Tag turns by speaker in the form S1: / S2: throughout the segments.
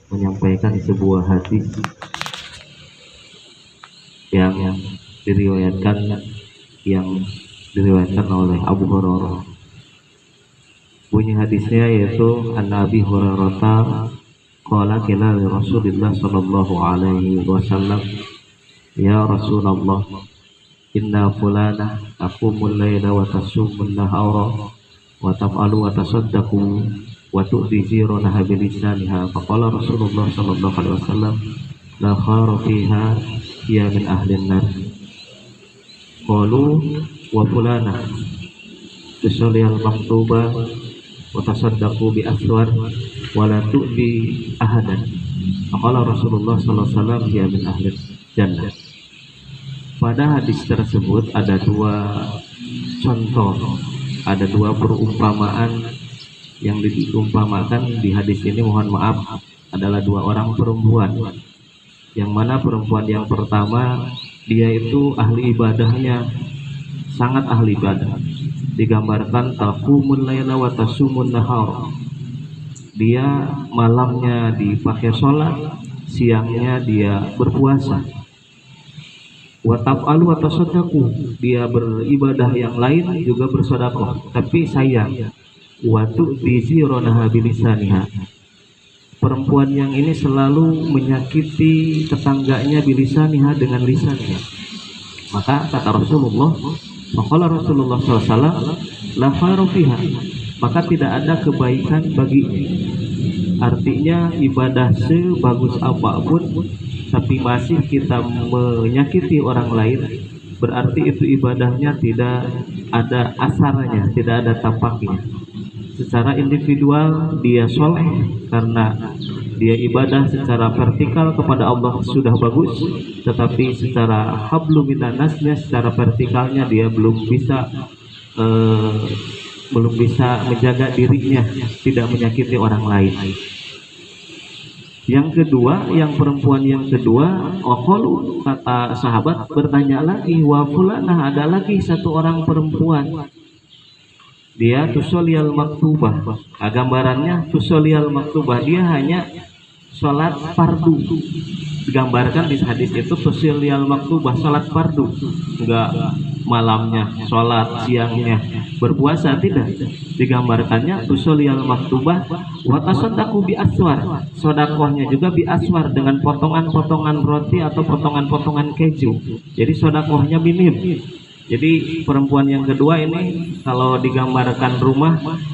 S1: menyampaikan sebuah hadis yang diriwayatkan oleh Abu Hurairah. Bunyi hadisnya yaitu an Abi Hurairah qala qila li Rasulillah sallallahu alaihi wasallam, ya Rasulullah, inna fulana taqumul laila wa tasumul nahara wa taf'alu wa tasaddaqu wa tu'ti jiranaha bilisaniha. Faqala Rasulullah sallallahu alaihi wasallam, la khara fiha ya min ahlin nar. Qalu wa fulana tusalli al-maktuba wa tasaddaqu bi aswar wa la tu'ti ahadan. Faqala Rasulullah sallallahu alaihi wasallam, ya min ahlin jannah. Pada hadis tersebut ada dua contoh, ada dua perumpamaan yang diumpamakan di hadis ini. Mohon maaf, adalah dua orang perempuan, yang mana perempuan yang pertama dia itu ahli ibadahnya, sangat ahli ibadah. Digambarkan taqumul laila wa tasumun nahar, dia malamnya dipakai sholat, siangnya dia berpuasa. Wa taf'alu wa tasaddaqu, dia beribadah yang lain juga bersedekah. Tapi sayang, wa tu'ti jiranaha bilisaniha, perempuan yang ini selalu menyakiti tetangganya bilisaniha, dengan lisannya. Maka kata Rasulullah, maka Rasulullah SAW, la khairu fiha, maka tidak ada kebaikan baginya. Artinya ibadah sebagus apapun tapi masih kita menyakiti orang lain, berarti itu ibadahnya tidak ada asarnya, tidak ada tampaknya. Secara individual dia soleh karena dia ibadah secara vertikal kepada Allah sudah bagus, tetapi secara hablu minan nasnya, secara vertikalnya dia belum bisa menjaga dirinya tidak menyakiti orang lain. Yang kedua, yang perempuan yang kedua, qalu, kata sahabat bertanya lagi, wa fulanah, ada lagi satu orang perempuan, dia tusoliyal maktubah. Gambarannya tusoliyal maktubah, dia hanya sholat fardu. Digambarkan di hadis itu tusoliyal maktubah, sholat fardu, enggak malamnya sholat, siangnya berpuasa, tidak. Digambarkannya tusoliyal maktubah wa tasaddaqu bi aswar, sedekahnya juga bi aswar, dengan potongan-potongan roti atau potongan-potongan keju. Jadi sedekahnya minim. Jadi perempuan yang kedua ini kalau digambarkan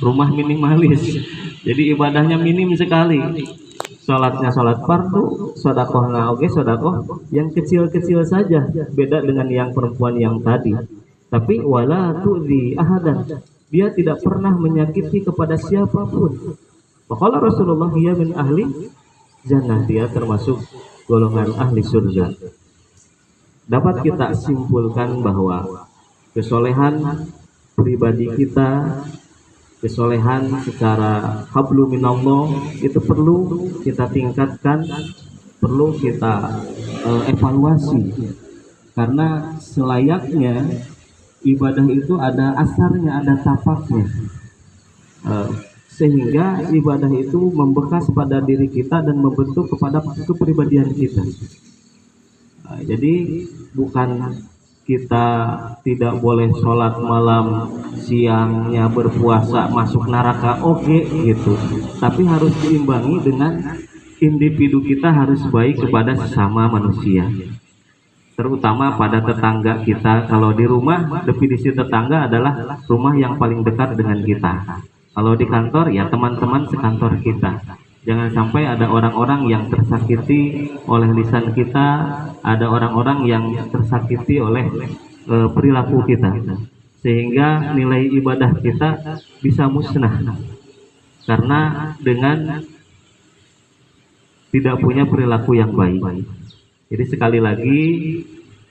S1: rumah minimalis. Jadi ibadahnya minim sekali. Sholatnya sholat fardu, sedekahnya oke sedekah yang kecil-kecil saja, beda dengan yang perempuan yang tadi. Tapi wala tu'zi ahadan, dia tidak pernah menyakiti kepada siapapun. Faqala Rasulullah, ya min ahli jannah, dia termasuk golongan ahli surga. Dapat kita simpulkan bahwa kesolehan pribadi kita, kesolehan secara hablu minallah itu perlu kita tingkatkan, perlu kita evaluasi, karena selayaknya ibadah itu ada asarnya, ada tapaknya, sehingga ibadah itu membekas pada diri kita dan membentuk kepada kepribadian kita. Jadi bukan kita tidak boleh sholat malam, siangnya berpuasa masuk neraka, oke, gitu. Tapi harus diimbangi dengan individu kita harus baik kepada sesama manusia, terutama pada tetangga kita. Kalau di rumah, definisi tetangga adalah rumah yang paling dekat dengan kita. Kalau di kantor, ya teman-teman sekantor kita. Jangan sampai ada orang-orang yang tersakiti oleh lisan kita, ada orang-orang yang tersakiti oleh perilaku kita, sehingga nilai ibadah kita bisa musnah karena dengan tidak punya perilaku yang baik. Jadi sekali lagi,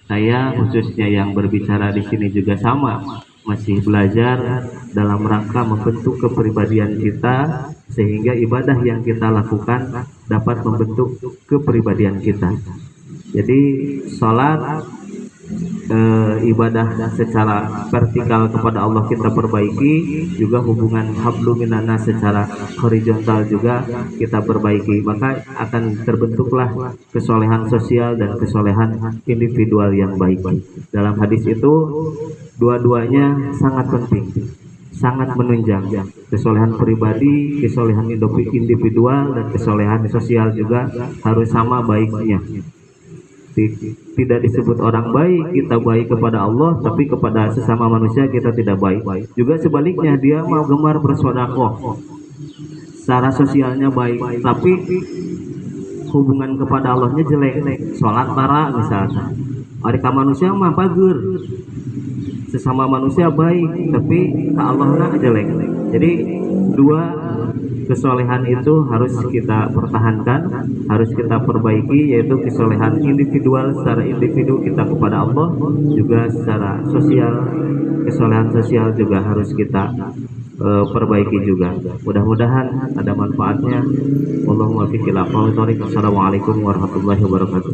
S1: saya khususnya yang berbicara di sini juga sama, masih belajar dalam rangka membentuk kepribadian kita, sehingga ibadah yang kita lakukan dapat membentuk kepribadian kita. Jadi sholat ibadah secara vertikal kepada Allah kita perbaiki, juga hubungan hablum minannas secara horizontal juga kita perbaiki, maka akan terbentuklah kesolehan sosial dan kesolehan individual yang baik. Dalam hadis itu dua-duanya sangat penting, sangat menunjang. Kesolehan pribadi, kesolehan individual, dan kesolehan sosial juga harus sama baiknya. Tidak disebut orang baik kita baik kepada Allah, tapi kepada sesama manusia kita tidak baik. Juga sebaliknya, dia mau gemar bersedekah, secara sosialnya baik, tapi hubungan kepada Allahnya jelek, sholat para misalnya. Mereka manusia mah bagus, sesama manusia baik, tapi ke Allahnya jelek. Jadi dua kesolehan itu harus kita pertahankan, harus kita perbaiki, yaitu kesolehan individual secara individu kita kepada Allah, juga secara sosial, kesolehan sosial juga harus kita perbaiki juga. Mudah-mudahan ada manfaatnya. Allahumma fiqil aqwal. Assalamualaikum warahmatullahi wabarakatuh.